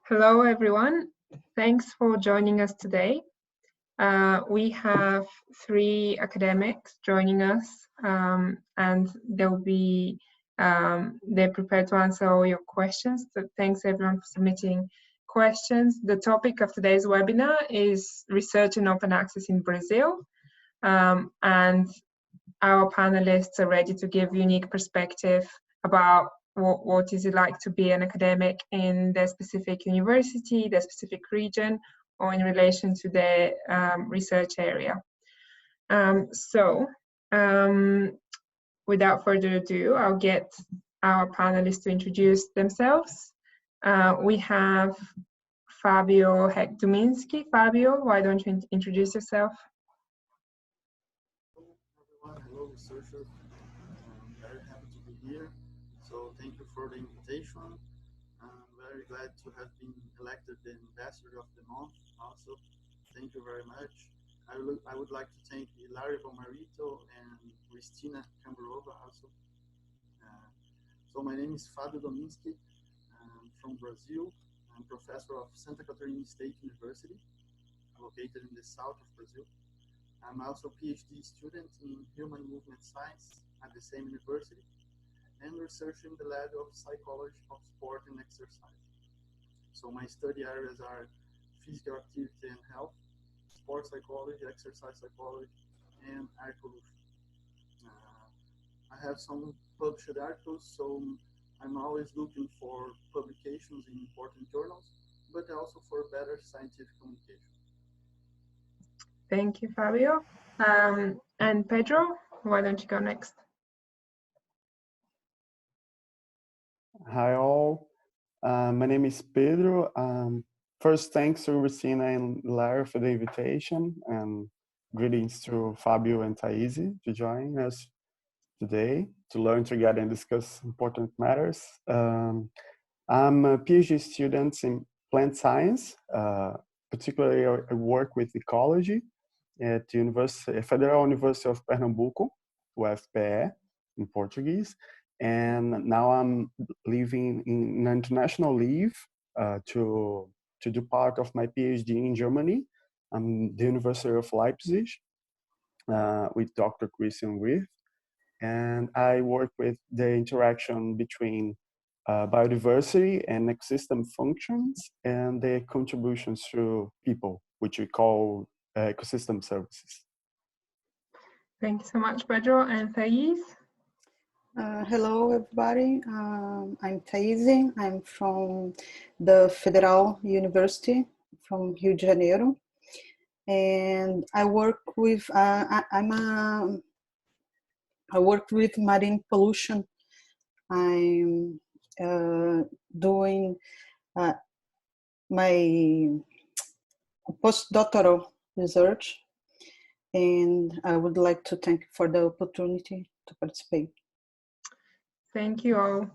Hello, everyone. Thanks for joining us today. We have 3 academics joining us, and they're prepared to answer all your questions. So thanks everyone for submitting questions. The topic of today's webinar is research and open access in Brazil, and our panelists are ready to give unique perspective about what is it like to be an academic in their specific university, their specific region, or in relation to their research area. Without further ado, I'll get our panelists to introduce themselves. We have Fábio Hech Dominski. Fábio, why don't you introduce yourself? Hello, everyone. Hello, researcher. I'm very happy to be here. So thank you for the invitation. I'm very glad to have been elected the Ambassador of the Month also. Thank you very much. I would like to thank Hilario Bomarito and Cristina Camburova also. So my name is Fábio Dominski. I'm from Brazil. I'm professor of Santa Catarina State University, located in the south of Brazil. I'm also a PhD student in Human Movement Science at the same university and researching the lab of psychology of sport and exercise. So my study areas are physical activity and health, sport psychology, exercise psychology, and ecology. I have some published articles, so I'm always looking for publications in important journals, but also for better scientific communication. Thank you, Fábio. And Pedro, why don't you go next? Hi all, my name is Pedro. First, thanks to Sena and Larry for the invitation, and greetings to Fábio and Thaise to join us today to learn together and discuss important matters. I'm a PhD student in plant science, particularly I work with ecology at the Federal University of Pernambuco, UFPE in Portuguese. And now I'm living in an international leave to do part of my PhD in Germany. I'm the University of Leipzig with Dr. Christian Wirth. And I work with the interaction between biodiversity and ecosystem functions and the contributions to people, which we call ecosystem services. Thank you so much, Pedro. And Thaise? Hello, everybody. I'm Thaise. I'm from the Federal University from Rio de Janeiro, and I work with I work with marine pollution. I'm doing my postdoctoral research, and I would like to thank you for the opportunity to participate. Thank you all.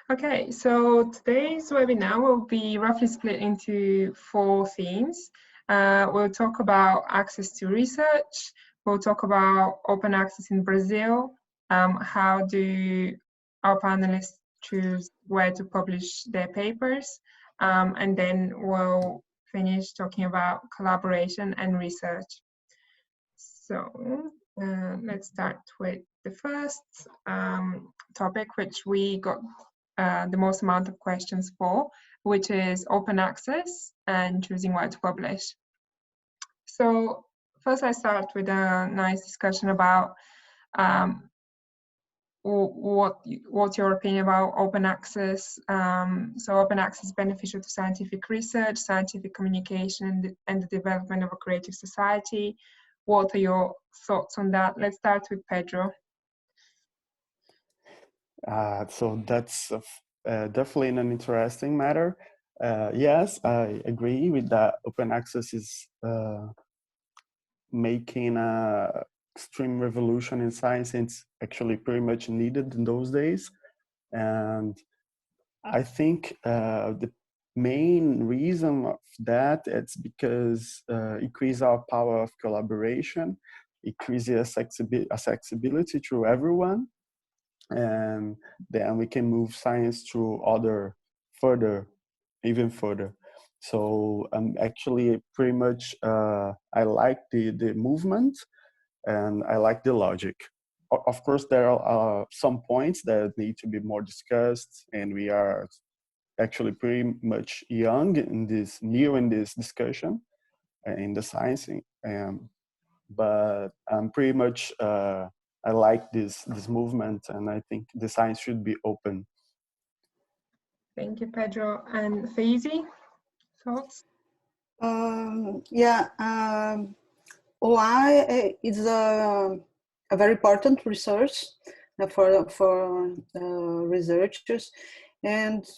Okay, so today's webinar will be roughly split into 4 themes. We'll talk about access to research. We'll talk about open access in Brazil. How do our panelists choose where to publish their papers? And then we'll finish talking about collaboration and research. So let's start with the first topic, which we got the most amount of questions for, which is open access and choosing where to publish. So first I start with a nice discussion about what's your opinion about open access. So open access is beneficial to scientific research, scientific communication, and the development of a creative society. What are your thoughts on that? Let's start with Pedro. So that's definitely an interesting matter. Yes, I agree with that. Open access is making an extreme revolution in science. It's actually pretty much needed in those days. And I think the main reason of that it's because increase our power of collaboration, increases accessibility to everyone, and then we can move science to even further. So I'm actually pretty much, I like the movement and I like the logic. Of course, there are some points that need to be more discussed, and we are actually pretty much young in this, new in this discussion in the science. But I'm pretty much, I like this movement, and I think the science should be open. Thank you, Pedro. And Thaise, thoughts? OI is a very important research for researchers, and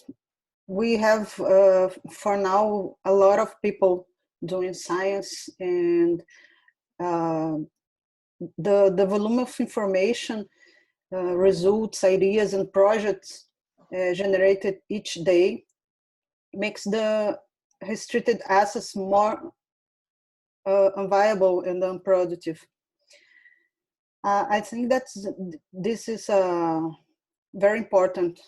we have for now a lot of people doing science, and the volume of information, results, ideas, and projects generated each day makes the restricted access more unviable and unproductive. I think that this is a very important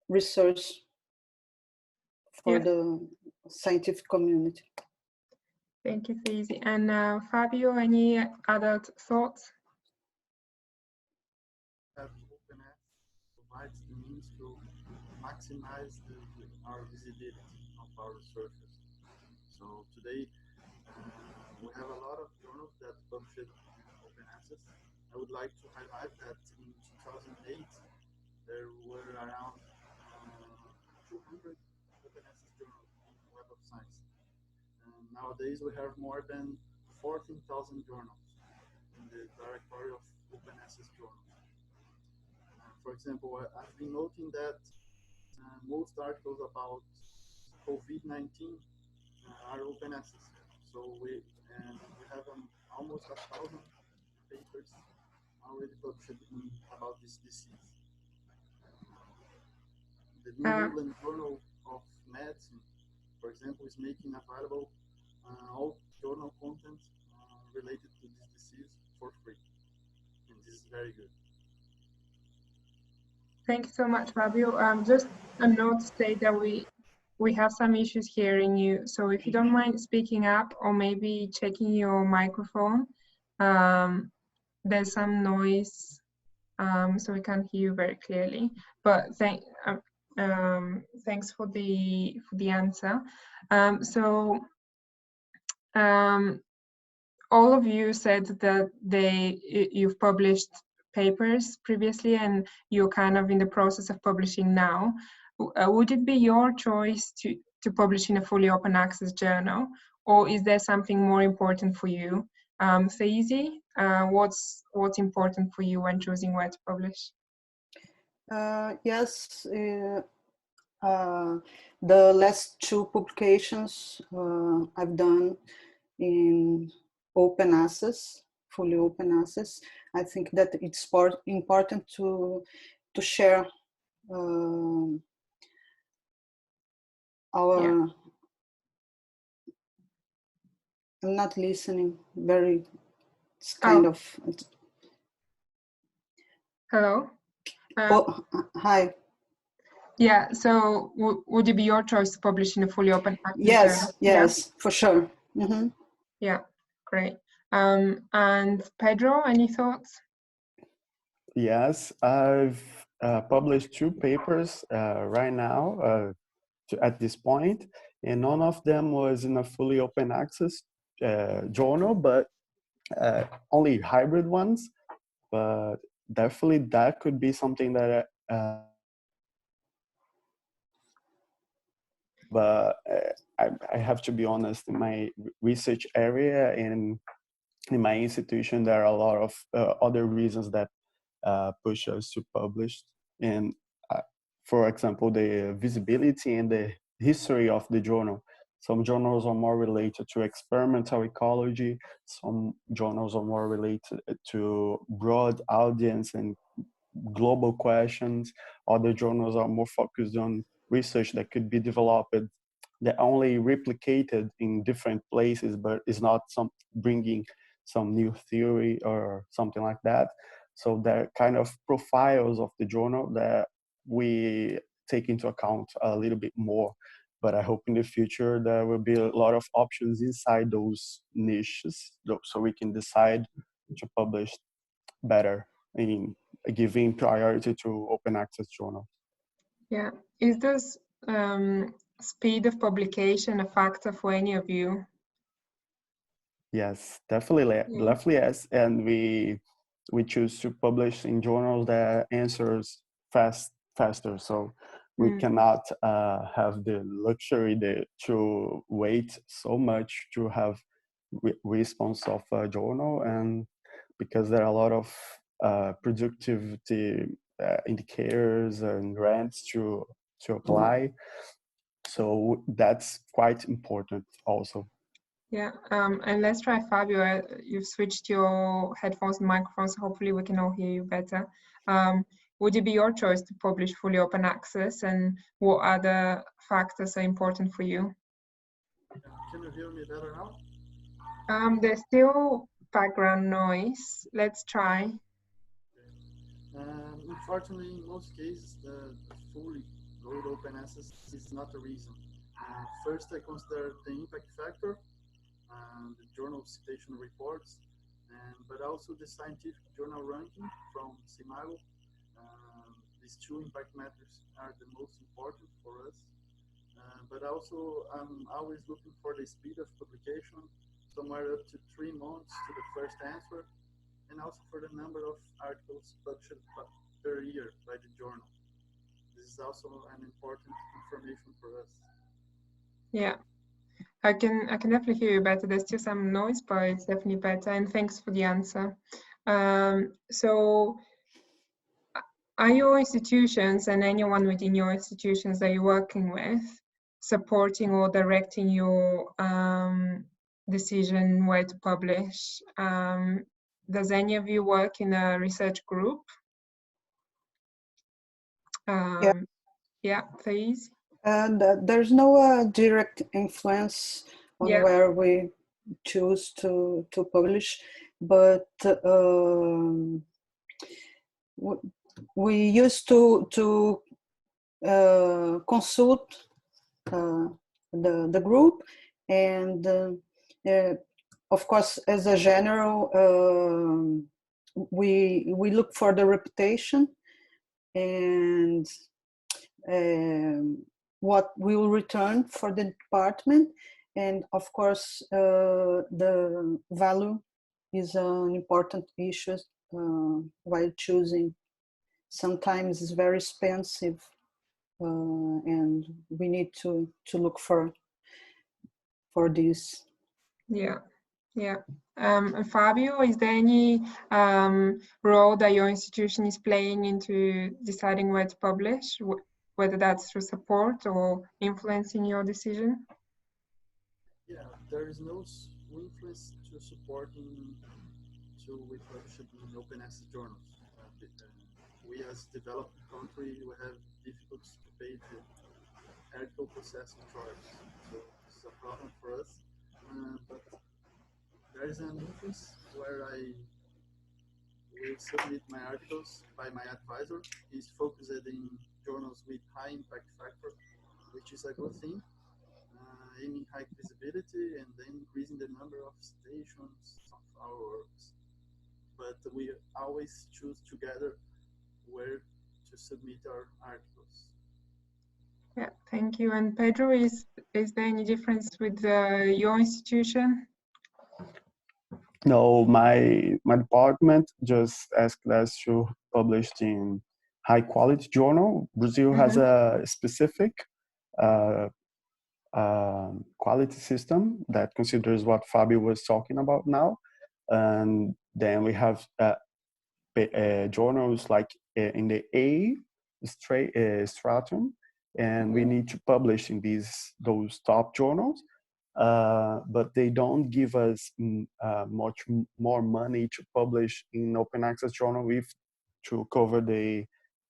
research for the scientific community. Thank you, Thaise. And Fábio, any other thoughts? Openness provides the means to maximize our visibility of our researchers. So today, we have a lot of journals that publish open access. I would like to highlight that in 2008, there were around 200 open access journals in Web of Science. And nowadays, we have more than 14,000 journals in the directory of open access journals. For example, I've been noting that most articles about COVID-19 are open access. So we have almost 1,000 papers already published about this disease. The New England Journal of Medicine, for example, is making available all journal content related to this disease for free. And this is very good. Thank you so much, Fábio. Just a note to say that we have some issues hearing you. So if you don't mind speaking up or maybe checking your microphone, there's some noise, so we can't hear you very clearly. But thanks for the answer. All of you said that you've published papers previously and you're kind of in the process of publishing now. Would it be your choice to publish in a fully open access journal, or is there something more important for you? Thaise, what's important for you when choosing where to publish? Yes, the last two publications I've done in open access, fully open access. I think that it's important to share our. I'm not listening. Very. It's kind of. Hello. Hi. Yeah. So would it be your choice to publish in a fully open access journal? Yes, for sure. Mm-hmm. Yeah. Great. And Pedro, any thoughts? Yes, I've published 2 papers right now at this point, and none of them was in a fully open access journal, but only hybrid ones. But definitely that could be something that but I have to be honest, in my research area and in my institution, there are a lot of other reasons that push us to publish. And for example, the visibility and the history of the journal. Some journals are more related to experimental ecology. Some journals are more related to broad audience and global questions. Other journals are more focused on research that could be developed, that only replicated in different places, but is not bringing some new theory or something like that. So there are kind of profiles of the journal that we take into account a little bit more. But I hope in the future there will be a lot of options inside those niches, so we can decide to publish better in giving priority to open access journals. Yeah, is this speed of publication a factor for any of you? Yes, definitely, definitely yes. And we choose to publish in journals that answers faster. So we cannot have the luxury to wait so much to have response of a journal, and because there are a lot of productivity indicators and grants to apply. So that's quite important also. Yeah, and let's try Fabio. You've switched your headphones and microphones, so hopefully we can all hear you better. Would it be your choice to publish fully open access, and what other factors are important for you? Can you hear me better now? There's still background noise. Let's try. Unfortunately, in most cases, the fully load open access is not a reason. First, I consider the impact factor, the journal citation reports, but also the scientific journal ranking from Mello. These two impact metrics are the most important for us. But also, I'm always looking for the speed of publication, somewhere up to 3 months to the first answer, and also for the number of articles published per year by the journal. This is also an important information for us. Yeah, I can definitely hear you better. There's still some noise, but it's definitely better. And thanks for the answer. So, are your institutions and anyone within your institutions that you're working with supporting or directing your decision where to publish? Does any of you work in a research group? Yeah, Thaise? And there's no direct influence on where we choose to publish, but we used to consult the group, and of course, as a general, we look for the reputation and what will return for the department, and of course the value is an important issue while choosing. Sometimes it's very expensive, and we need to look for this. Yeah. And Fabio, is there any role that your institution is playing into deciding where to publish, whether that's through support or influencing your decision? Yeah, there is no influence to supporting we publish in open access journals. We as developed country, we have difficulties to pay the article processing charges, so it's a problem for us. But there is an influence where I will submit my articles by my advisor. He's focused in journals with high impact factor, which is a good thing, aiming high visibility and then increasing the number of citations of our works. But we always choose together where to submit our articles. Yeah, thank you. And Pedro, is there any difference with your institution? No, my department just asked us to publish in high quality journal. Brazil has a specific quality system that considers what Fabio was talking about now, and then we have journals like in the A stratum, and we need to publish in those top journals. But they don't give us much more money to publish in open access journal to cover the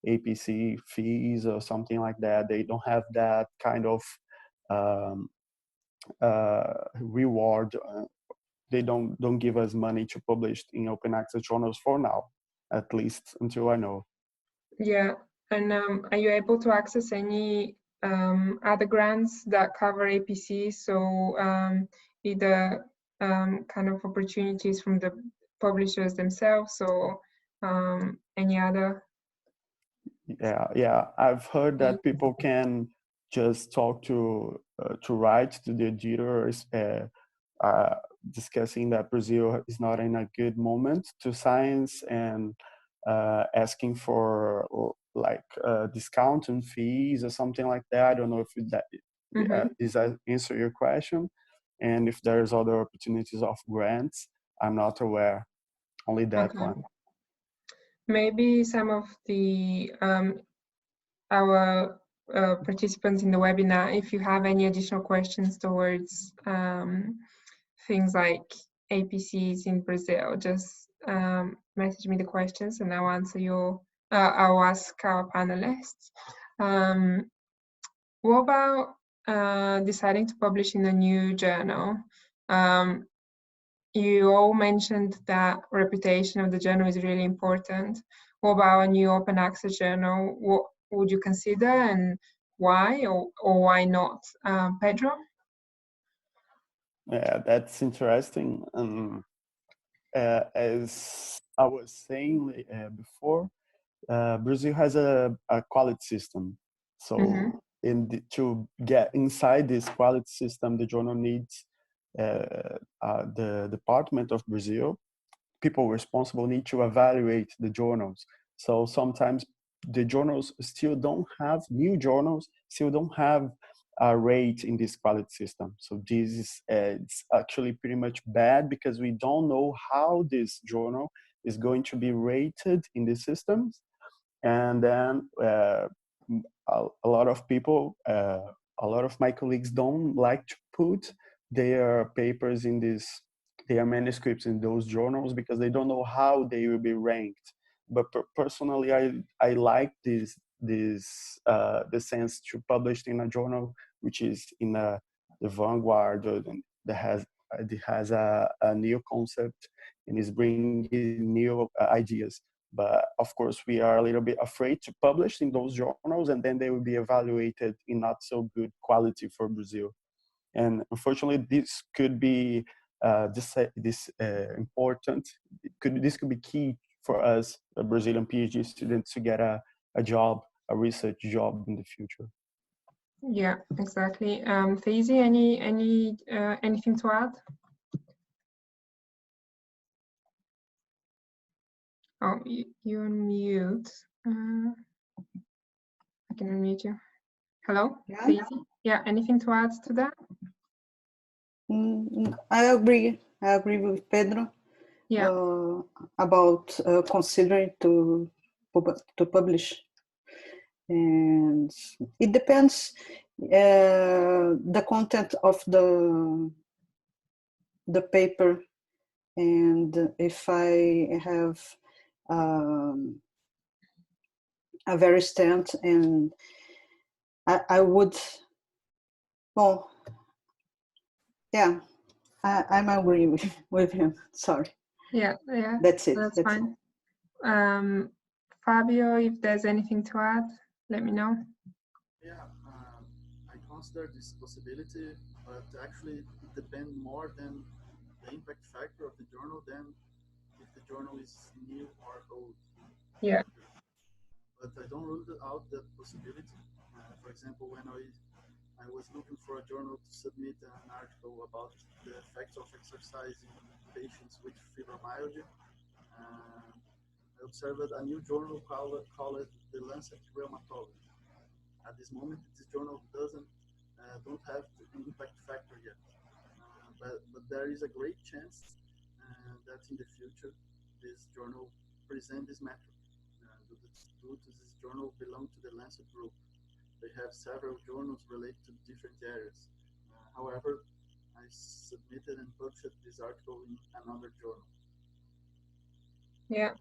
APC fees or something like that. They don't have that kind of reward. They don't give us money to publish in open access journals for now, at least until I know. Yeah, And are you able to access any other grants that cover APC? So either kind of opportunities from the publishers themselves or any other? Yeah. I've heard that people can just talk to write to the editors, discussing that Brazil is not in a good moment to science and asking for like discount on fees or something like that. I don't know if that does that answer your question, and if there's other opportunities of grants. I'm not aware. Only that one. Maybe some of the our participants in the webinar, if you have any additional questions towards things like APCs in Brazil, just message me the questions and I'll answer I'll ask our panelists. What about deciding to publish in a new journal? You all mentioned that reputation of the journal is really important. What about a new open access journal? What would you consider and why or why not? Pedro? Yeah, that's interesting. As I was saying before, Brazil has a quality system. So to get inside this quality system, the journal needs the Department of Brazil, people responsible need to evaluate the journals. So sometimes the journals still don't have, new journals still don't have a rate in this quality system. So this is it's actually pretty much bad because we don't know how this journal is going to be rated in the systems. And then a lot of people, a lot of my colleagues don't like to put their papers in their manuscripts in those journals because they don't know how they will be ranked. But personally, I like the sense to publish in a journal which is in the vanguard, or that has a new concept and is bringing new ideas. But of course, we are a little bit afraid to publish in those journals, and then they will be evaluated in not so good quality for Brazil. And unfortunately, this could be important. This could be key for us, Brazilian PhD students, to get a job, a research job in the future. Yeah, exactly. Thaise, anything to add? Oh, you're on mute. I can unmute you. Hello, Thaise? Yeah, anything to add to that? I agree with Pedro. Yeah. About considering to publish, and it depends the content of the paper, and if I have a very stand, and I would, well, yeah, I'm agree with him. Sorry. Yeah. That's it. That's fine. Fabio, if there's anything to add, let me know. Yeah, I consider this possibility, but actually it depends more than the impact factor of the journal than if the journal is new or old. Yeah. But I don't rule out that possibility. For example, when I was looking for a journal to submit an article about the effects of exercise in patients with fibromyalgia, I observed a new journal called The Lancet Rheumatology. At this moment, this journal don't have the impact factor yet, but there is a great chance that in the future this journal present this metric. Due to this journal belong to the Lancet group. They have several journals related to different areas. However, I submitted and published this article in another journal. Yeah.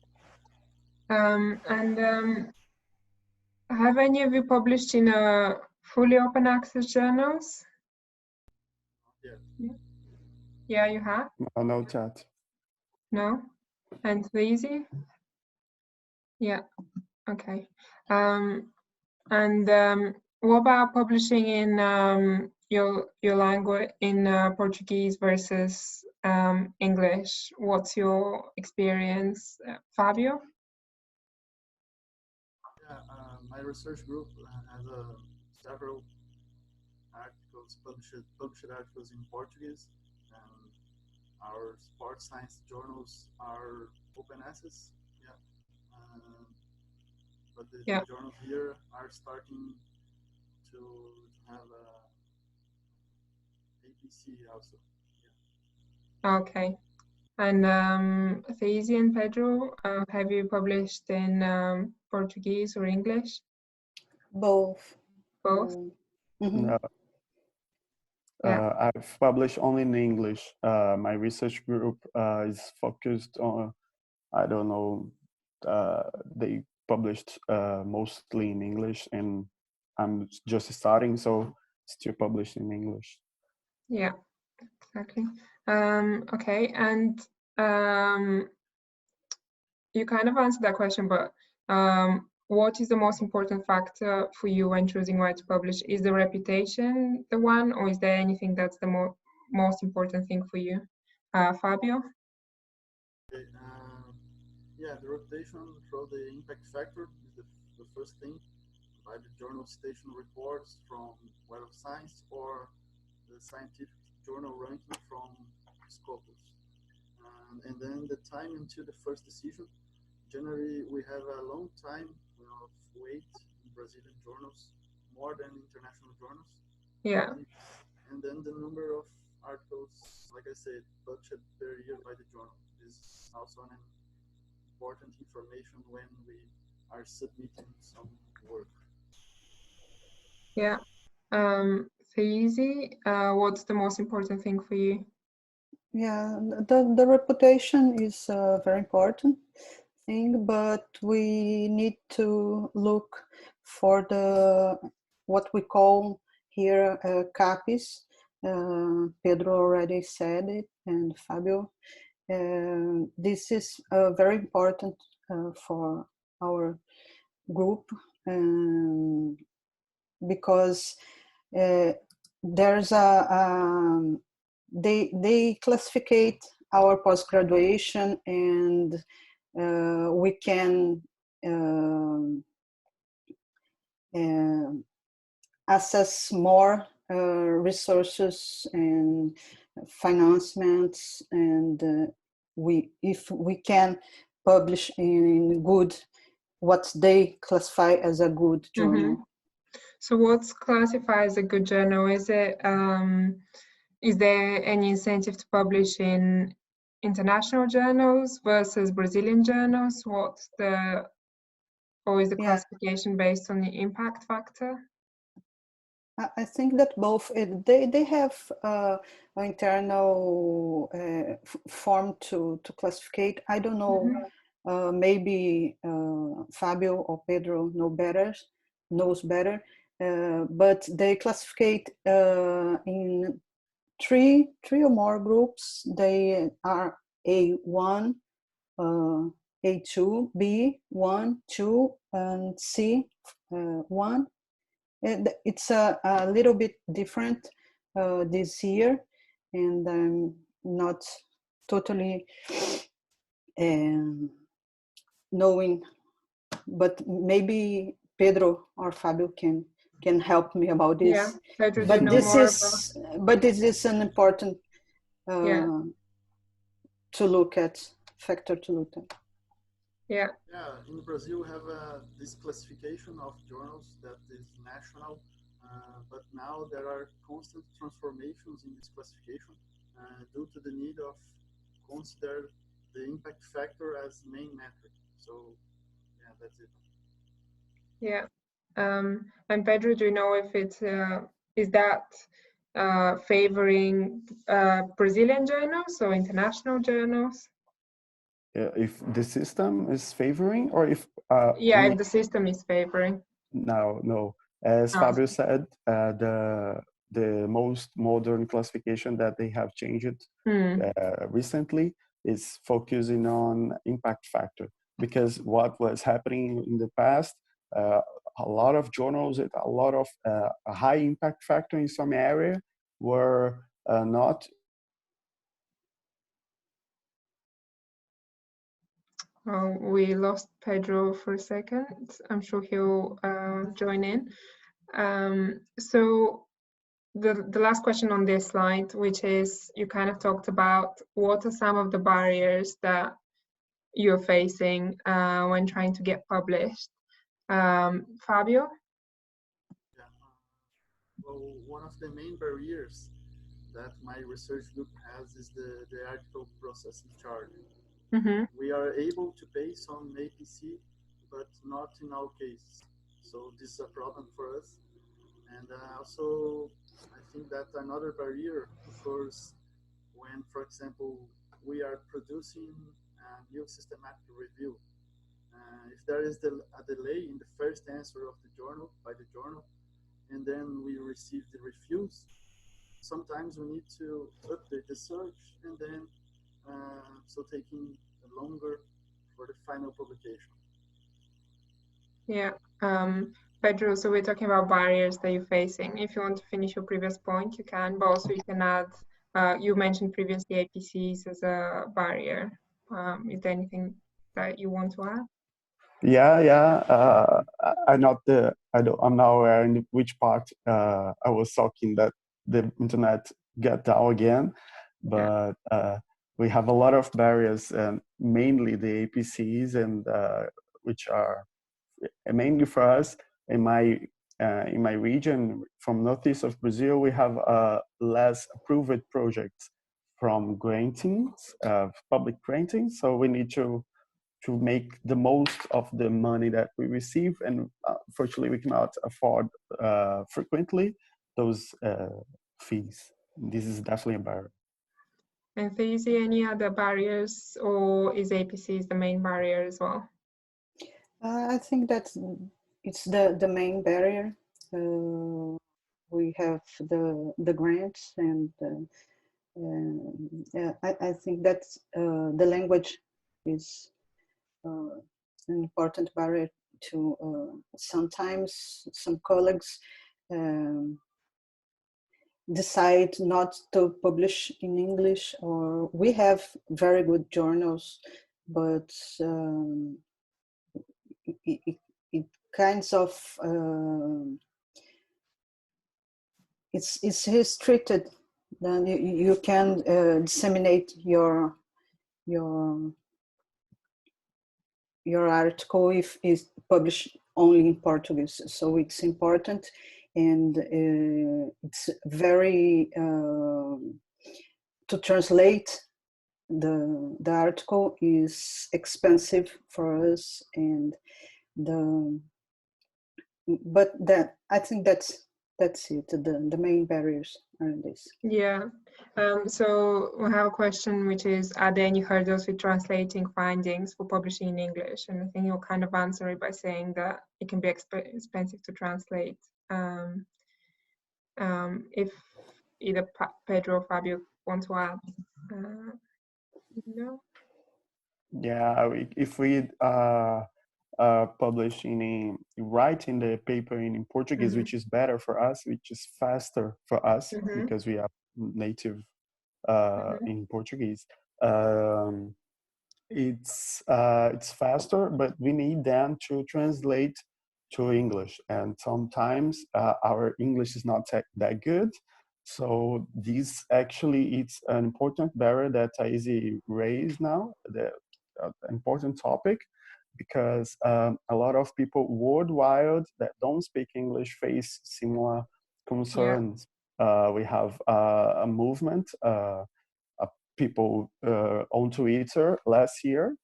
Have any of you published in a fully open access journals? Yeah. Yeah, you have? No chat. No? And Thaise? Yeah. Okay. And what about publishing in your language in Portuguese versus English? What's your experience, Fábio? Yeah, my research group has several articles, published articles in Portuguese, and our sports science journals are open access. Yeah, but the journals here are starting to have a APC also. Yeah. Okay. And Thaise and Pedro, have you published in Portuguese or English? Both. Both? Mm-hmm. I've published only in English. My research group is focused on, I don't know, they published mostly in English, and I'm just starting, so still published in English. Yeah, exactly. Okay, and you kind of answered that question, but what is the most important factor for you when choosing where to publish? Is the reputation the one, or is there anything that's the most important thing for you? Fábio? Okay, yeah, the reputation through the impact factor is the first thing, by the journal citation reports from Web of Science or the scientific journal ranking from Scopus. And then the time until the first decision. Generally, we have a long time of wait in Brazilian journals, more than international journals. Yeah. And then the number of articles, like I said, published per year by the journal is also an important information when we are submitting some work. Yeah. Thaise, what's the most important thing for you? Yeah, the reputation is a very important thing, but we need to look for what we call here CAPES. Pedro already said it, and Fábio. This is very important for our group because there's they classify our post-graduation, and we can access more resources and financements, and if we can publish in good, what they classify as a good journal. Mm-hmm. So what's classified as a good journal? Is there any incentive to publish in international journals versus Brazilian journals? Or is the classification based on the impact factor? I think that both, they have an internal form to classify. I don't know, maybe Fábio or Pedro knows better, but they classify in three or more groups. They are A1, A2, B1, 2, and C1. It's a little bit different this year, and I'm not totally knowing, but maybe Pedro or Fábio can help me about this. Yeah, Pedro, do you know more about... But this is an important to look at, factor to look at. Yeah. Yeah, in Brazil we have this classification of journals that is national, but now there are constant transformations in this classification due to the need of consider the impact factor as main metric. So yeah, that's it. Yeah. And Pedro, do you know if it's is that favoring Brazilian journals or international journals? If the system is favoring, or if if the system is favoring. No. As Fábio said, the most modern classification that they have changed recently is focusing on impact factor. because what was happening in the past, a lot of journals with a lot of a high impact factor in some area were not. Oh, we lost Pedro for a second. I'm sure he'll join in. So the last question on this slide, which is, you kind of talked about what are some of the barriers that you're facing when trying to get published. Fábio? Yeah. Well, one of the main barriers that my research group has is the article processing charge. Mm-hmm. We are able to pay some APC, but not in all cases. So this is a problem for us. And also, I think that another barrier occurs when, for example, we are producing a new systematic review. If there is a delay in the first answer of the journal, by the journal, and then we receive the refuse, sometimes we need to update the search, and then so taking longer for the final publication. Yeah. Pedro, so we're talking about barriers that you're facing. If you want to finish your previous point, you can, but also you can add, you mentioned previously APCs as a barrier. Is there anything that you want to add? Yeah. I'm not aware in which part I was talking that the internet got down again, but we have a lot of barriers, and mainly the APCs, and which are mainly for us in my region, from northeast of Brazil. We have less approved projects from grantings, public grantings, so we need to make the most of the money that we receive, and unfortunately we cannot afford frequently those fees. This is definitely a barrier. And Thaise, any other barriers, or is APCs the main barrier as well? I think that it's the main barrier. We have the grants, and I think that the language is an important barrier to sometimes some colleagues decide not to publish in English, or we have very good journals, but it kinds of it's restricted. Then you can disseminate your article if it's published only in Portuguese. So it's important, and it's very to translate the article is expensive for us, and but that I think that's it. The main barriers are this. Yeah. So we have a question, which is, are there any hurdles with translating findings for publishing in English? And I think you'll kind of answer it by saying that it can be expensive to translate. If either Pedro or Fábio want to add. No? Yeah, if we publish writing the paper in Portuguese, which is better for us, which is faster for us, because we are native in Portuguese. It's faster, but we need them to translate to English, and sometimes our English is not that good. So this actually, it's an important barrier that Thaise raised now, the important topic, because a lot of people worldwide that don't speak English face similar concerns. We have a movement, people on Twitter last year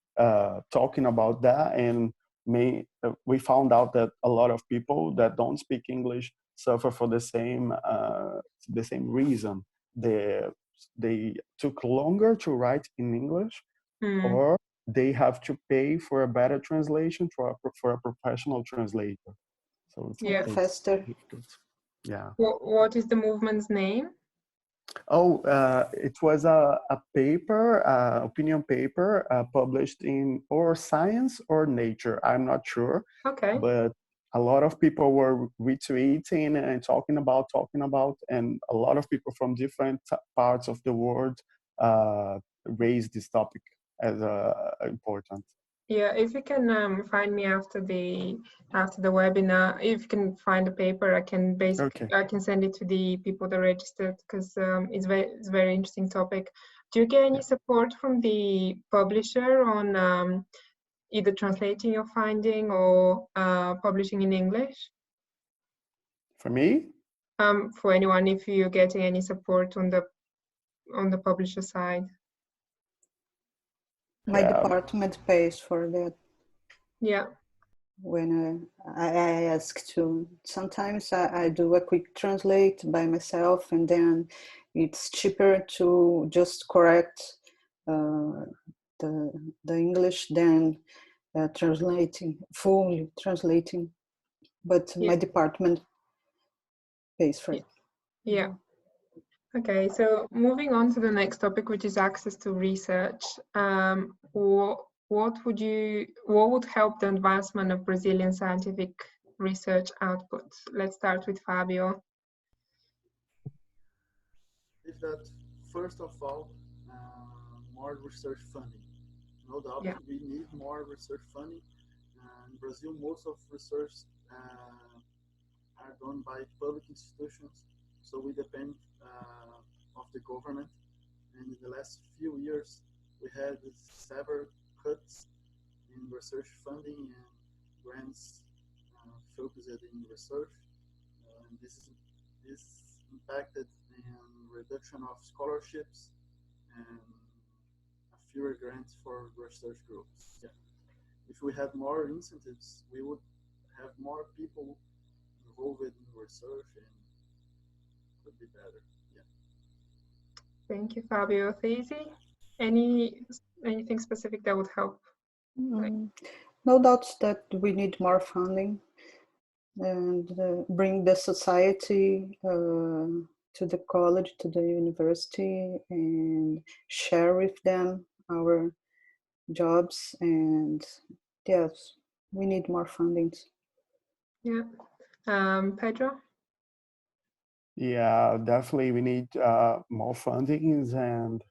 talking about that, and we found out that a lot of people that don't speak English suffer for the same reason. They took longer to write in English, or they have to pay for a better translation for a professional translator. So faster. Yeah. What is the movement's name? Oh, it was a paper, opinion paper, published in or Science or Nature. I'm not sure. Okay. But a lot of people were retweeting and talking about, and a lot of people from different parts of the world raised this topic as important. Yeah, if you can find me after the webinar, if you can find the paper, I can send it to the people that registered, because it's very interesting topic. Do you get any support from the publisher on either translating your finding or publishing in English? For me? For anyone, if you're getting any support on the publisher side. My department pays for that. Yeah. When I ask to, sometimes I do a quick translate by myself, and then it's cheaper to just correct the English than fully translating. But my department pays for it. Yeah. Okay, so moving on to the next topic, which is access to research. What would help the advancement of Brazilian scientific research outputs? Let's start with Fábio. Is that first of all, more research funding. No doubt we need more research funding. In Brazil, most of research are done by public institutions, so we depend of the government. And in the last few years, we had several cuts in research funding and grants focused in research. And this impacted in reduction of scholarships and a fewer grants for research groups. Yeah. If we had more incentives, we would have more people involved in research and it could be better. Yeah. Thank you, Fábio. Thaise, anything specific that would help? No doubts that we need more funding and bring the society to the college, to the university, and share with them our jobs. And yes, we need more funding. Yeah. Pedro? Yeah, definitely we need more fundings, and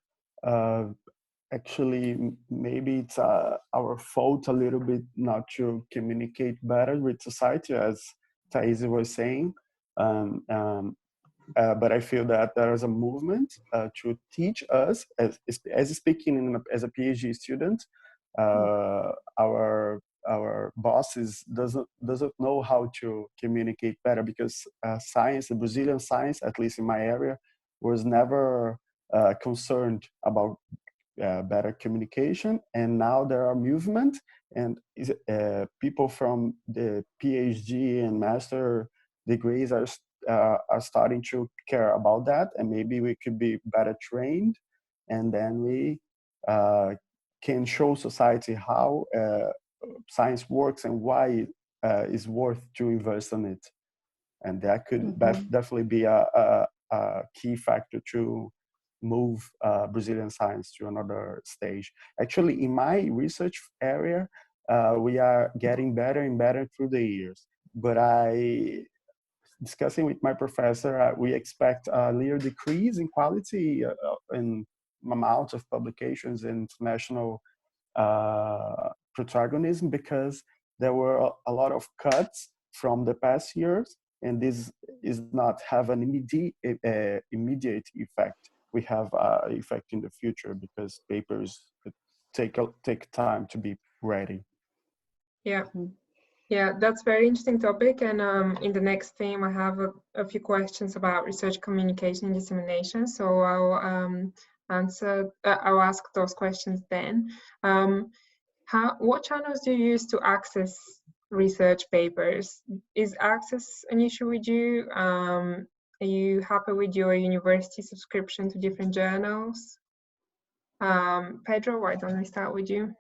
actually maybe it's our fault a little bit not to communicate better with society, as Thaise was saying. But I feel that there is a movement to teach us, as speaking as a PhD student, our bosses doesn't know how to communicate better, because science, the Brazilian science, at least in my area, was never concerned about better communication. And now there are movement, and people from the PhD and master degrees are starting to care about that, and maybe we could be better trained, and then we can show society how science works and why it's worth to invest in it. And that could definitely be a key factor to move Brazilian science to another stage. Actually, in my research area, we are getting better and better through the years. But discussing with my professor, we expect a little decrease in quality in amount of publications and international protagonism, because there were a lot of cuts from the past years, and this is not have an immediate effect. We have effect in the future, because papers take time to be ready. Yeah. Yeah, that's very interesting topic. And in the next theme, I have a few questions about research communication and dissemination. So I'll I'll ask those questions then. What channels do you use to access research papers? Is access an issue with you? Are you happy with your university subscription to different journals? Pedro, why don't we start with you?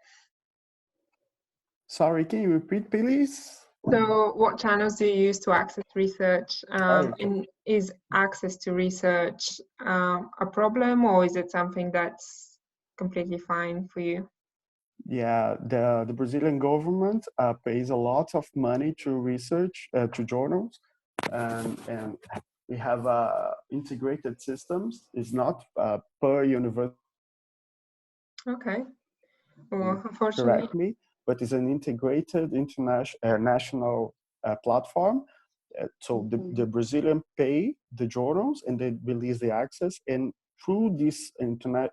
Sorry, can you repeat, please? So what channels do you use to access research? Okay. And is access to research a problem, or is it something that's completely fine for you? Yeah, the Brazilian government pays a lot of money to research, to journals, and we have integrated systems. It's not per university, Okay. Well, unfortunately, correct me, but it's an integrated international national platform. So the Brazilian pay the journals and they release the access, and through this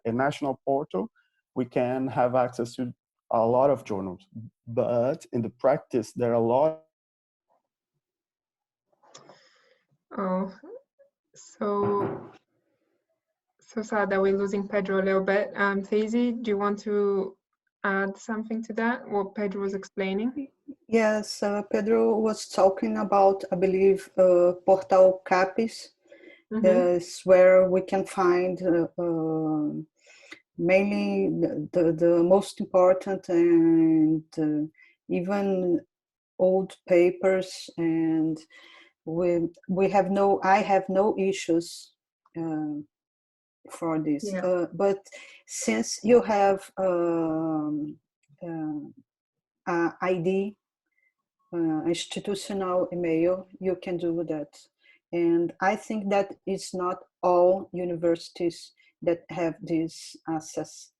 national portal, we can have access to a lot of journals. But in the practice, there are a lot. oh, so sad that we're losing Pedro a little bit. Thaise, do you want to add something to that? What Pedro was explaining? Yes, Pedro was talking about, I believe, Portal Capes is where we can find mainly the most important and even old papers, and we have I have no issues for this. Yeah. But since you have ID, institutional email, you can do that. And I think that it's not all universities that have this access.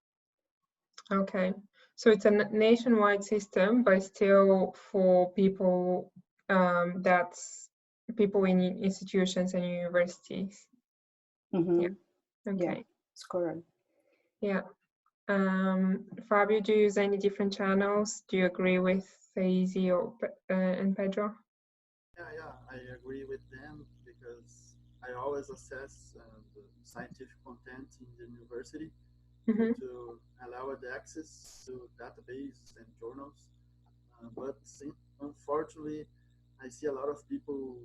Okay. So it's a nationwide system, but still for people, that's people in institutions and universities. Mm-hmm. Yeah. Okay. Yeah, it's correct. Yeah. Fabio, do you use any different channels? Do you agree with Thaise or and Pedro? Yeah, I agree with them because I always assess the scientific content in the university to allow the access to databases and journals. But unfortunately, I see a lot of people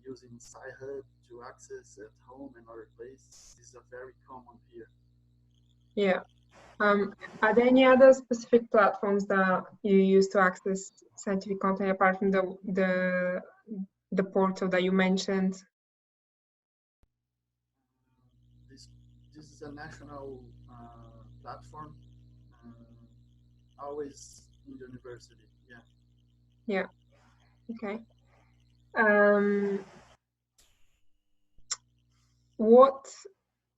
using Sci-Hub to access at home and other places. This is a very common here. Yeah. Are there any other specific platforms that you use to access scientific content apart from the portal that you mentioned? This is a national platform, always in the university. Yeah. Yeah. Okay. What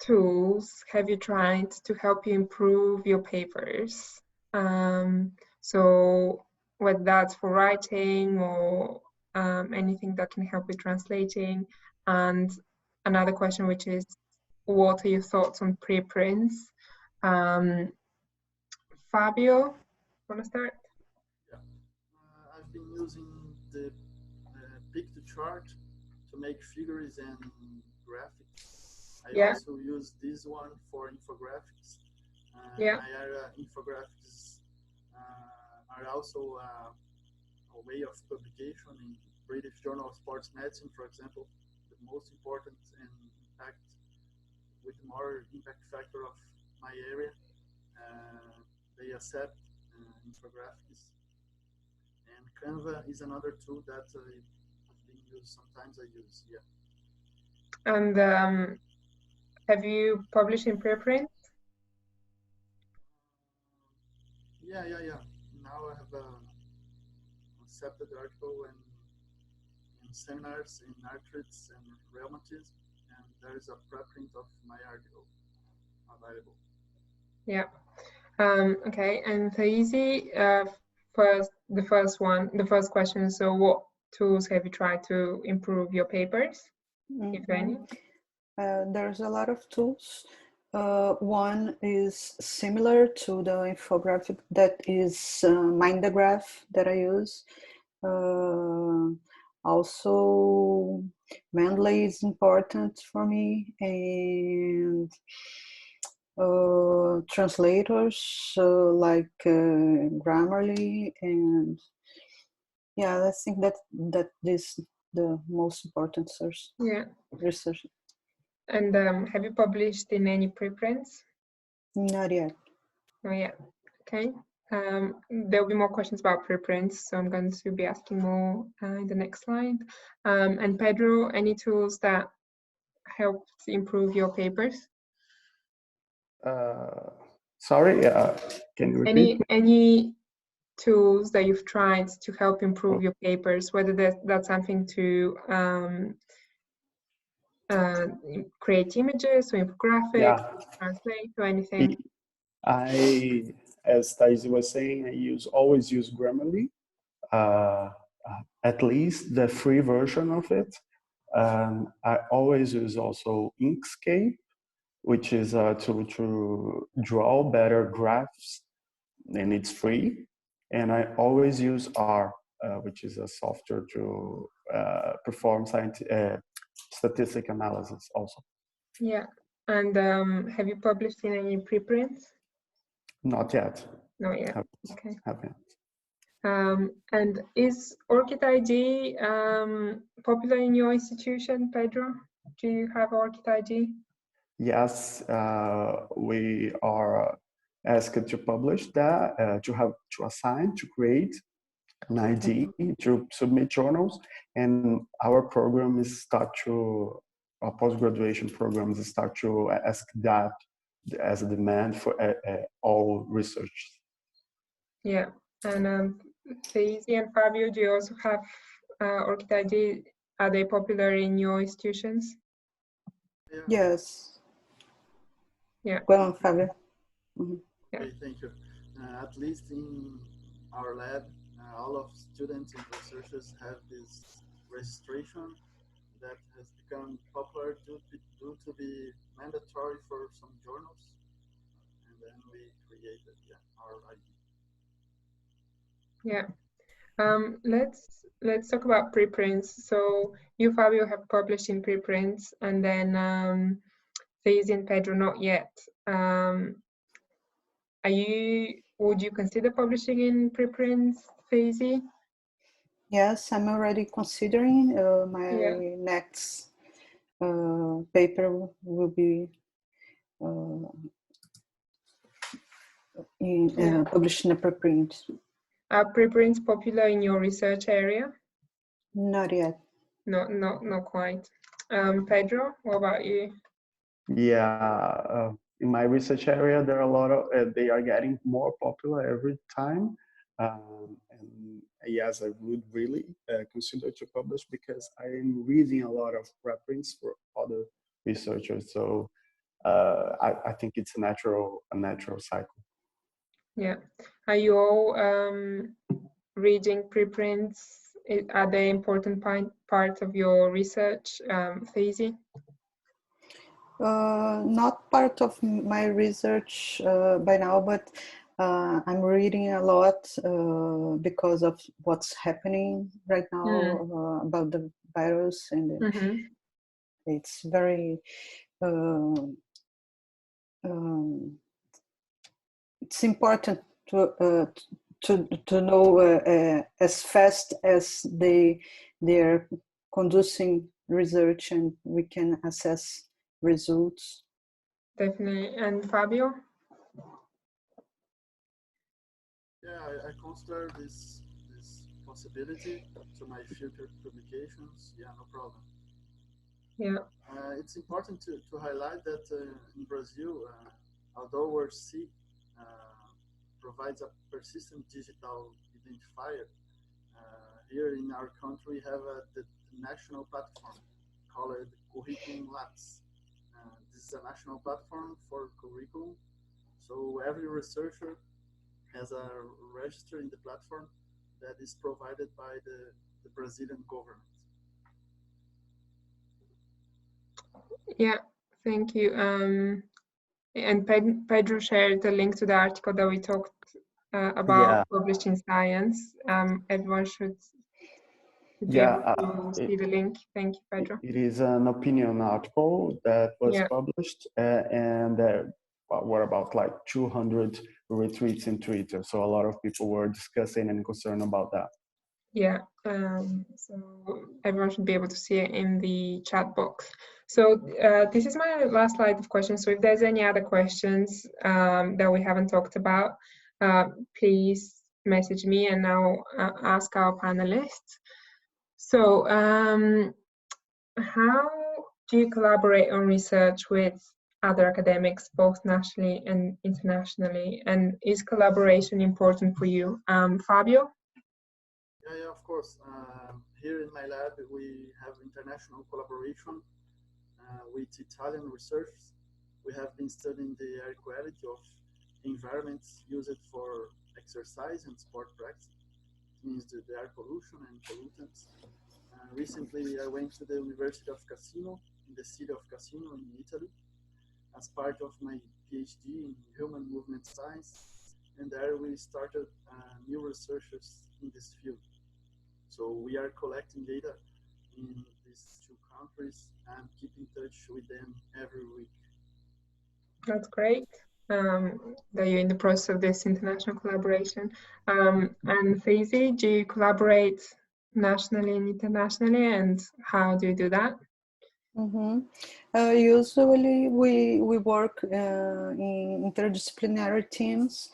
tools have you tried to help you improve your papers? So whether that's for writing or anything that can help with translating. And another question, which is, what are your thoughts on preprints? Fabio, want to start? Yeah. I've been using the pick to chart to make figures and graphics. I also use this one for infographics. My area infographics are also a way of publication in British Journal of Sports Medicine, for example. The most important and impact with more impact factor of my area. They accept infographics. And Canva is another tool that I've been used. Sometimes I use, yeah. And have you published in preprint? Yeah. Now I have accepted article in seminars in arthritis and rheumatism, and there is a preprint of my article available. Yeah. Okay. And Thaise, the first question. So, what tools have you tried to improve your papers, if any? There's a lot of tools. One is similar to the infographic, that is Mindagraph that I use. Also, Mendeley is important for me, and translators like Grammarly, and yeah, I think that is the most important source. Yeah. Research. And have you published in any preprints? Not yet. Oh yeah. Okay. There'll be more questions about preprints, so I'm going to be asking more in the next slide. And Pedro, any tools that help improve your papers? Sorry, can you repeat? Any tools that you've tried to help improve your papers, whether that's something to create images or infographics, translate or anything? As Thaise was saying, always use Grammarly, at least the free version of it. I always use also Inkscape, which is to draw better graphs, and it's free. And I always use R, which is a software to perform statistic analysis also. Yeah, and have you published in any preprints? Not yet. Not yet. Okay. Haven't. And is ORCID popular in your institution, Pedro? Do you have ORCID? Yes, we are asked to publish that, to assign, to create an ID, to submit journals, and our program is our post-graduation programs start to ask that as a demand for all research. Yeah, and Thaise and Fábio, do you also have ORCID? Are they popular in your institutions? Yeah. Yes. Yeah. Go on, Fábio. Okay, thank you. At least in our lab, all of students and researchers have this registration that has become popular due to be mandatory for some journals, and then we created our ID. Yeah. Let's talk about preprints. So you, Fábio, have published in preprints, and then Thaise and Pedro not yet. Would you consider publishing in preprints, Thaise? Yes, I'm already considering my next paper will be published in a preprint. Are preprints popular in your research area? Not yet. Not quite. Pedro, what about you? Yeah, in my research area, there are a lot of, they are getting more popular every time. And yes, I would really consider to publish because I am reading a lot of preprints for other researchers. So I think it's a natural cycle. Yeah. Are you all reading preprints? Are they important part of your research, Thaise? Not part of my research by now, but I'm reading a lot because of what's happening right now about the virus, and it's very it's important to know as fast as they're conducting research, and we can assess results. Definitely. And Fábio? Yeah, I consider this possibility to my future publications. Yeah, no problem. Yeah. It's important to highlight that in Brazil, although WordC provides a persistent digital identifier, here in our country we have the national platform called Curriculum Lattes. This is a national platform for curriculum, so every researcher has a register in the platform that is provided by the Brazilian government. Yeah, thank you. And Pedro shared the link to the article that we talked about published in Science. Everyone should be able to see the link. Thank you, Pedro. It is an opinion article that was published, and what about like 200 retweets in Twitter? So a lot of people were discussing and concerned about that. Yeah, so everyone should be able to see it in the chat box. So this is my last slide of questions. So if there's any other questions that we haven't talked about, please message me and I'll ask our panelists. So how do you collaborate on research with other academics, both nationally and internationally? And is collaboration important for you? Fábio? Yeah, of course. Here in my lab, we have international collaboration with Italian researchers. We have been studying the air quality of environments used for exercise and sport practice. It means the air pollution and pollutants. Recently, I went to the University of Cassino, in the city of Cassino in Italy, as part of my PhD in human movement science. And there we started new researchers in this field. So we are collecting data in these two countries and keep in touch with them every week. That's great that you're in the process of this international collaboration. And Thaise, do you collaborate nationally and internationally, and how do you do that? Usually we work in interdisciplinary teams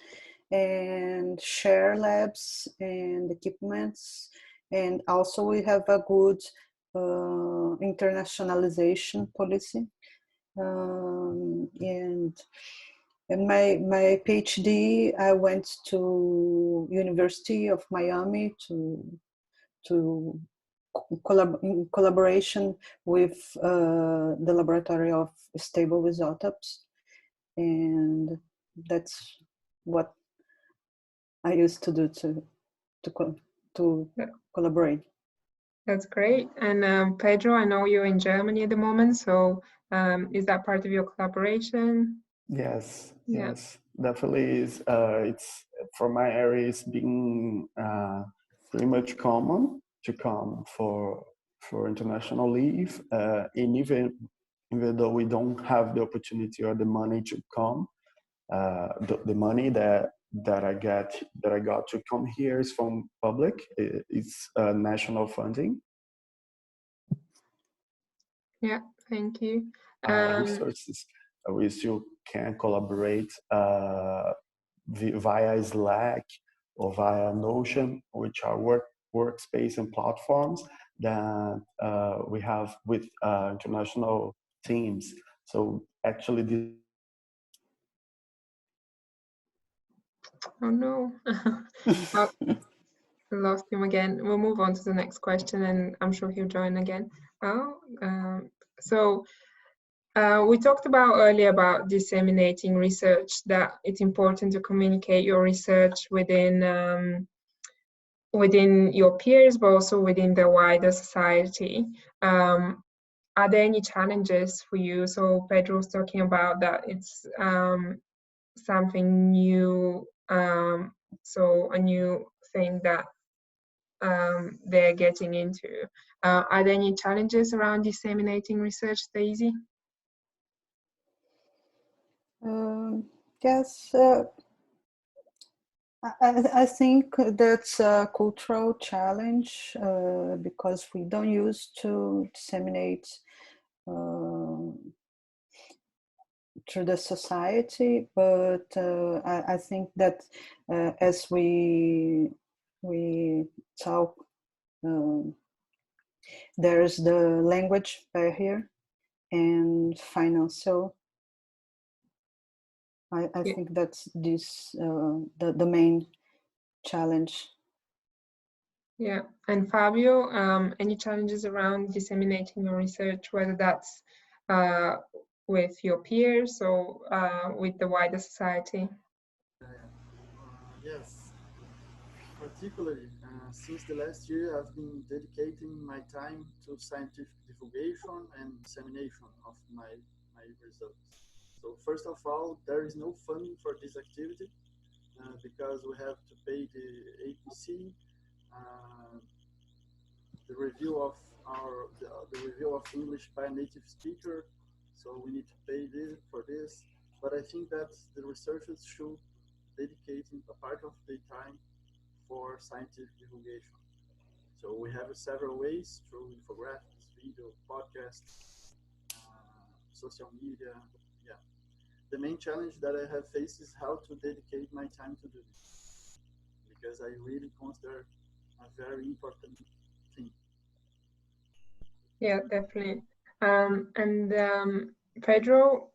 and share labs and equipments, and also we have a good internationalization policy. And in my PhD, I went to University of Miami to in collaboration with the Laboratory of Stable Isotopes, and that's what I used to do to collaborate. That's great. And Pedro, I know you're in Germany at the moment, so is that part of your collaboration? Yes, yes, definitely is. It's for my area, it's been pretty much common to come for international leave, and even though we don't have the opportunity or the money to come, the money that I got to come here is from public. It's national funding. Yeah, thank you. Resources, we still can collaborate via Slack or via Notion, which are workspace and platforms that we have with international teams. So actually, oh no, I lost him again. We'll move on to the next question, and I'm sure he'll join again. We talked about earlier about disseminating research, that it's important to communicate your research within within your peers, but also within the wider society. Are there any challenges for you? So Pedro was talking about that it's something new, so a new thing that they're getting into. Are there any challenges around disseminating research, Thaise? Yes, I think that's a cultural challenge because we don't use to disseminate through the society, but I think that as we talk, there's the language barrier and financial. I think that's this the main challenge. Yeah, and Fábio, any challenges around disseminating your research, whether that's with your peers or with the wider society? Yes, particularly since the last year I've been dedicating my time to scientific divulgation and dissemination of my results. So first of all, there is no funding for this activity because we have to pay the APC, the review of the review of English by a native speaker. So we need to pay for this. But I think that the researchers should dedicate a part of their time for scientific divulgation. So we have several ways through infographics, video, podcasts, social media. Yeah. the main challenge that I have faced is how to dedicate my time to do this, because I really consider a very important thing. Yeah, definitely. Pedro,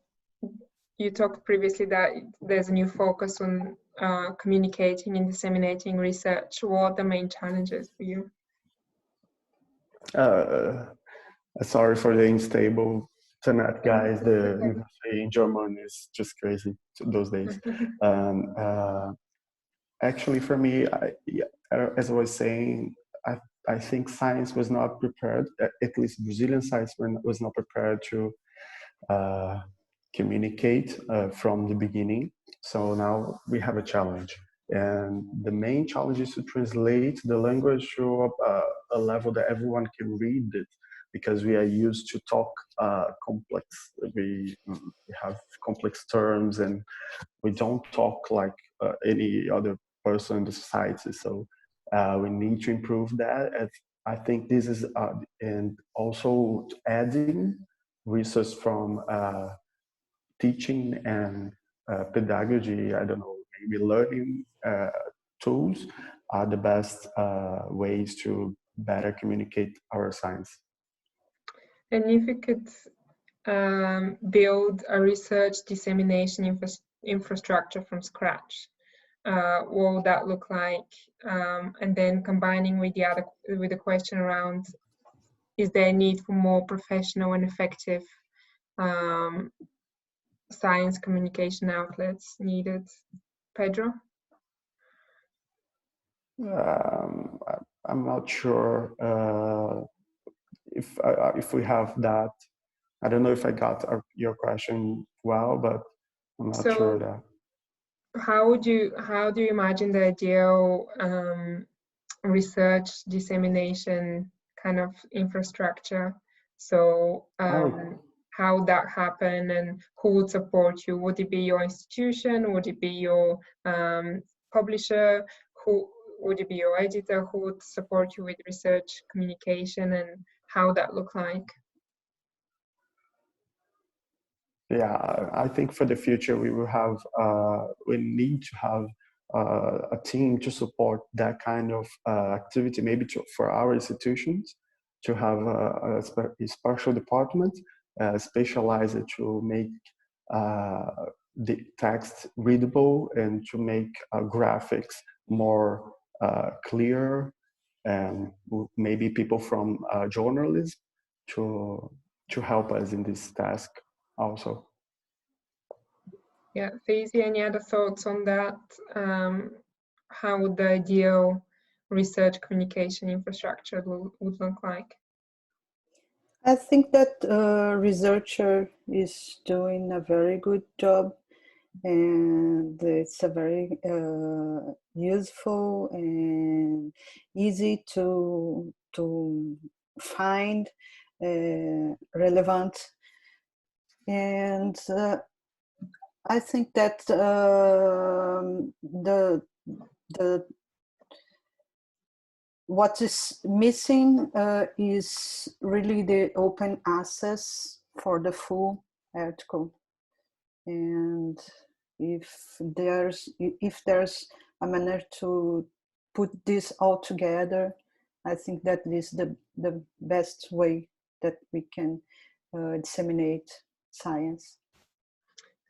you talked previously that there's a new focus on communicating and disseminating research. What are the main challenges for you? Sorry for the unstable internet, guys. The university in German is just crazy those days. Actually, for me, as I was saying, I think science was not prepared, at least Brazilian science was not prepared to communicate from the beginning. So now we have a challenge. And the main challenge is to translate the language to a level that everyone can read it, because we are used to talk complex. We have complex terms, and we don't talk like any other person in the society. So we need to improve that. And I think this is, and also adding research from teaching and pedagogy, I don't know, maybe learning tools are the best ways to better communicate our science. And if you could build a research dissemination infrastructure from scratch, what would that look like? And then combining with the question around, is there a need for more professional and effective science communication outlets needed? Pedro? I'm not sure if we have that. I don't know if I got your question well, but I'm not sure that. How do you imagine the ideal research dissemination kind of infrastructure? So how would that happen, and who would support you? Would it be your institution? Would it be your publisher? Who would it be, your editor? Who would support you with research communication, and how would that look like? Yeah, I think for the future we will have, we need to have a team to support that kind of activity, maybe for our institutions, to have a special department specialized to make the text readable and to make graphics more clear, and maybe people from journalism to help us in this task also. Yeah, Thaise, any other thoughts on that? How would the ideal research communication infrastructure would look like? I think that researcher is doing a very good job, and it's a very useful and easy to find relevant, and I think that what is missing is really the open access for the full article. And if there's a manner to put this all together, I think that is the best way that we can disseminate science.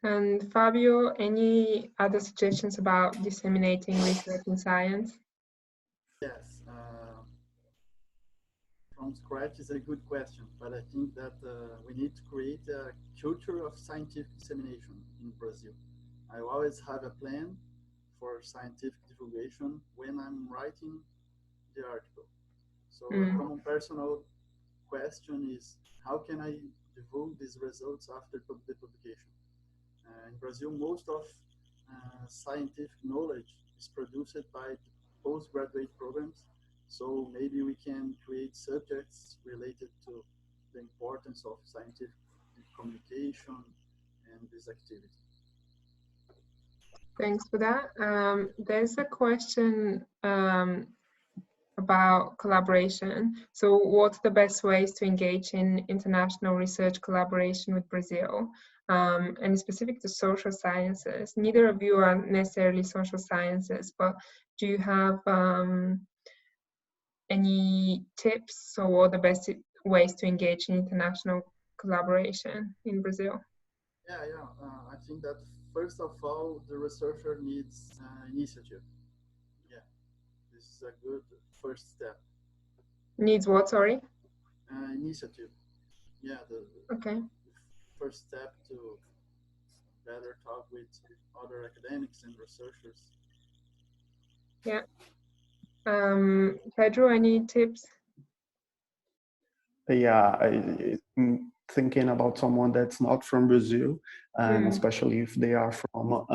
And Fabio, any other suggestions about disseminating research in science? Yes, from scratch is a good question, but I think that we need to create a culture of scientific dissemination in Brazil. I always have a plan for scientific divulgation when I'm writing the article. So a common personal question is, how can I divulge these results after the publication? In Brazil, most of scientific knowledge is produced by postgraduate programs. So maybe we can create subjects related to the importance of scientific communication and this activity. Thanks for that. There's a question about collaboration. So what's the best ways to engage in international research collaboration with Brazil? and specific to social sciences. Neither of you are necessarily social sciences, but do you have any tips or what are the best ways to engage in international collaboration in Brazil? Yeah. I think that first of all, the researcher needs initiative. Yeah, this is a good first step. Needs what, sorry? Initiative. Yeah, the Okay. first step to better talk with other academics and researchers. Yeah. Pedro, any tips? Yeah, thinking about someone that's not from Brazil, and especially if they are from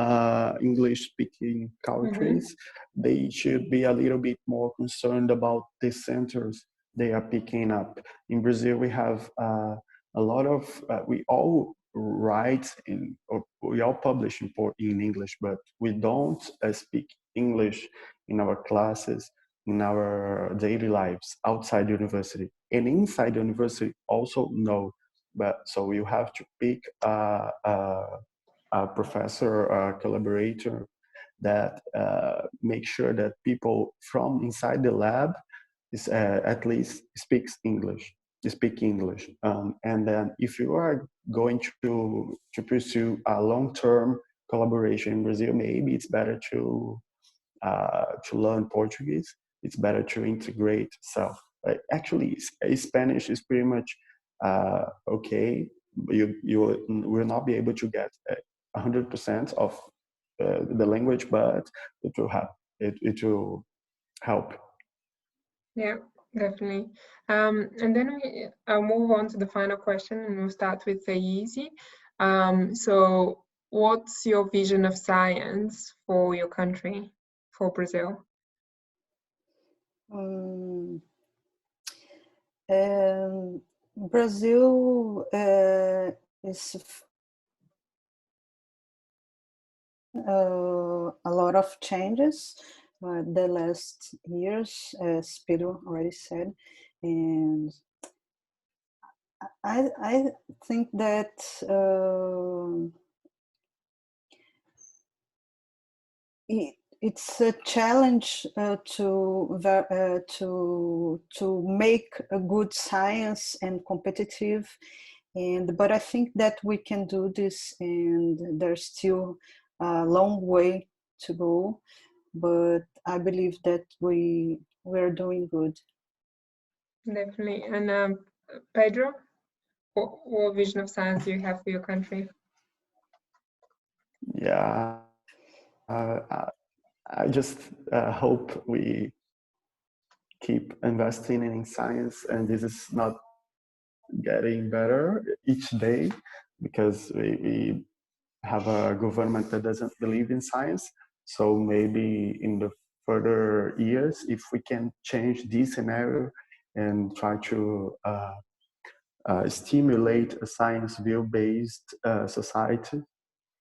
English-speaking countries, they should be a little bit more concerned about the centers they are picking up. In Brazil, we have a lot of, we all write or we all publish in English, but we don't speak English in our classes, in our daily lives outside university. And inside the university also no, but so you have to pick a professor, a collaborator that makes sure that people from inside the lab is at least speak English. And then if you are going to pursue a long-term collaboration in Brazil, maybe it's better to learn Portuguese. It's better to integrate self. Actually, Spanish is pretty much okay. You will not be able to get 100% of the language, but it will help. It will help. Yeah, definitely. And then I'll move on to the final question, and we'll start with Thaise. So, what's your vision of science for your country, for Brazil? Brazil is a lot of changes the last years, as Pedro already said, and I think that it's a challenge to make a good science and competitive, but I think that we can do this, and there's still a long way to go, but I believe that we're doing good. Definitely. And Pedro, what vision of science do you have for your country? Yeah, I just hope we keep investing in science, and this is not getting better each day because we have a government that doesn't believe in science. So maybe in the further years, if we can change this scenario and try to stimulate a science view-based society,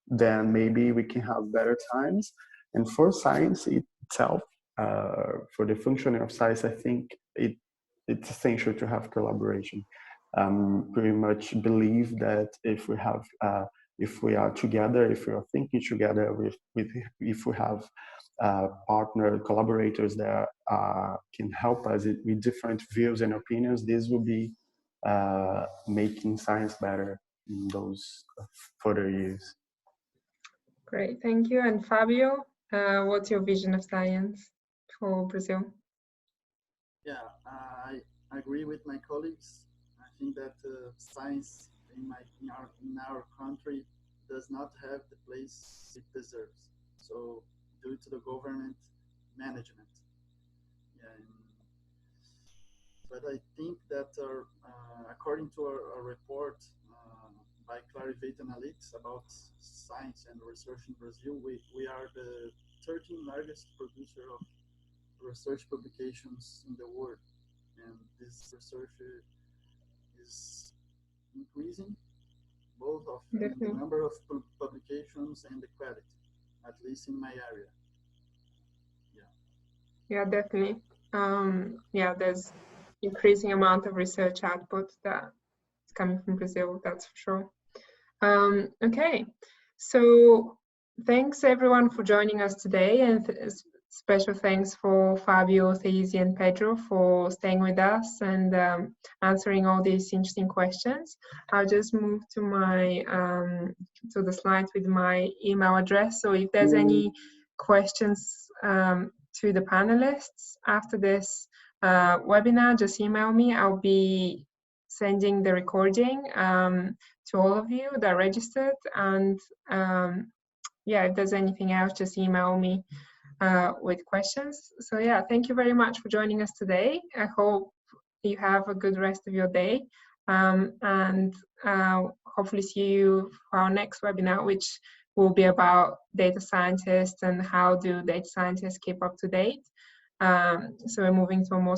then maybe we can have better times. And for science itself, for the functioning of science, I think it's essential to have collaboration. Pretty much believe that if we are together, if we are thinking together, if we have partner collaborators that can help us with different views and opinions, this will be making science better in those further years. Great, thank you. And Fábio, what's your vision of science for Brazil? Yeah, I agree with my colleagues. I think that science in our country does not have the place it deserves. So due to the government management. Yeah, but I think that according to our report by Clarivate Analytics about science and research in Brazil, we are the 13th largest producer of research publications in the world. And this research is increasing, both of the number of publications and the quality, at least in my area. Yeah, definitely. Yeah, there's increasing amount of research output that is coming from Brazil, that's for sure. Okay, so thanks everyone for joining us today, and special thanks for Fábio, Thaise, and Pedro for staying with us and answering all these interesting questions. I'll just move to my to the slide with my email address. So if there's any questions to the panelists after this webinar, just email me. I'll be sending the recording to all of you that registered, and yeah, if there's anything else, just email me with questions. So yeah, thank you very much for joining us today. I hope you have a good rest of your day, and hopefully see you for our next webinar, which will be about data scientists and how do data scientists keep up to date. So we're moving to a more